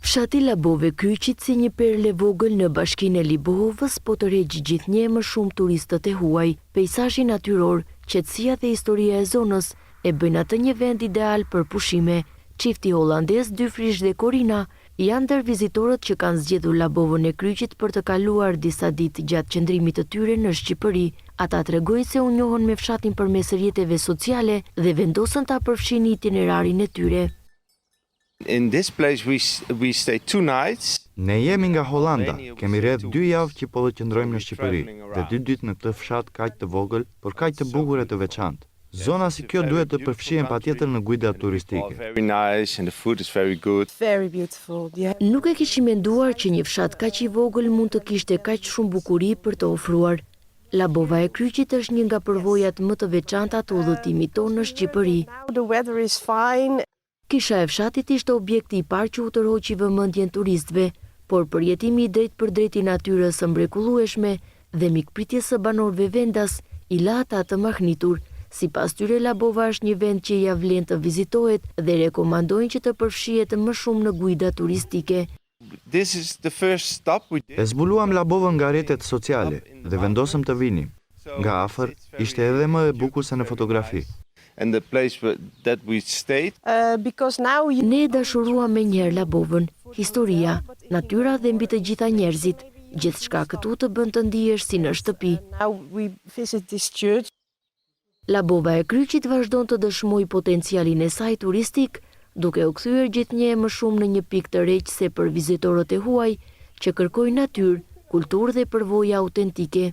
Fshati Labove Kryqit si një perle vogël në bashkinë e Libohovës, po tërheq gjithnjë më shumë turistët e huaj. Peizazhi natyror, qetësia dhe historia e zonës e bëjnë atë një vend ideal për pushime. Çifti holandez Dyfrish dhe Corina janë ndër vizitorët që kanë zgjedhur Labovën e Kryqit për të kaluar disa ditë gjatë qëndrimit të tyre në Shqipëri. Ata tregojnë se u njohën me fshatin përmes rrjeteve sociale dhe vendosën ta përfshin itinerarin e tyre. In this place we stay 2 nights. Ne jemi nga Holanda, kemi rreth 2 javë që po të qëndrojmë në Shqipëri dhe 2 ditë në këtë fshat kaq të vogël, por kaq të bukur e të veçantë. Zona si kjo duhet të përfshihen patjetër në guidat turistike. Very nice and the food is very good. Very beautiful. Yeah. Nuk e kishim menduar që një fshat kaq i vogël mund të kishte kaq shumë bukuri për të ofruar. Labova e Kryqit është një nga përvojat më të veçanta të udhëtimit tonë në Shqipëri. Now the weather is fine. Kisha e fshatit ishte objekti i parë që u tërhoqi vëmendjen turistëve, por përjetimi i drejt për drejt i natyrës së mrekullueshme dhe mikpritjes së banorëve vendas i la ata të mahnitur. Sipas tyre, Labova është një vend që ja vlen të vizitohet dhe rekomandojnë që të përfshihet më shumë në guida turistike. This is the first stop we did. E zbuluam Labovën nga rrjetet sociale dhe vendosëm të vinim. Nga afër ishte edhe më e bukur se në fotografi. And the place that we stayed. Because now you... Ne dashuruam me njerë Labovën, historia, natyra dhe mbi të gjitha njerëzit. Gjithçka këtu të bën të ndihesh si në shtëpi. Now we visit this church. Labova e Kryqit vazhdon të dëshmoj potencialin e saj turistik, duke u kthyer gjithnjë më shumë në një pikë të reqse për vizitorët e huaj që kërkojnë natyrë, kulturë dhe përvoja autentike.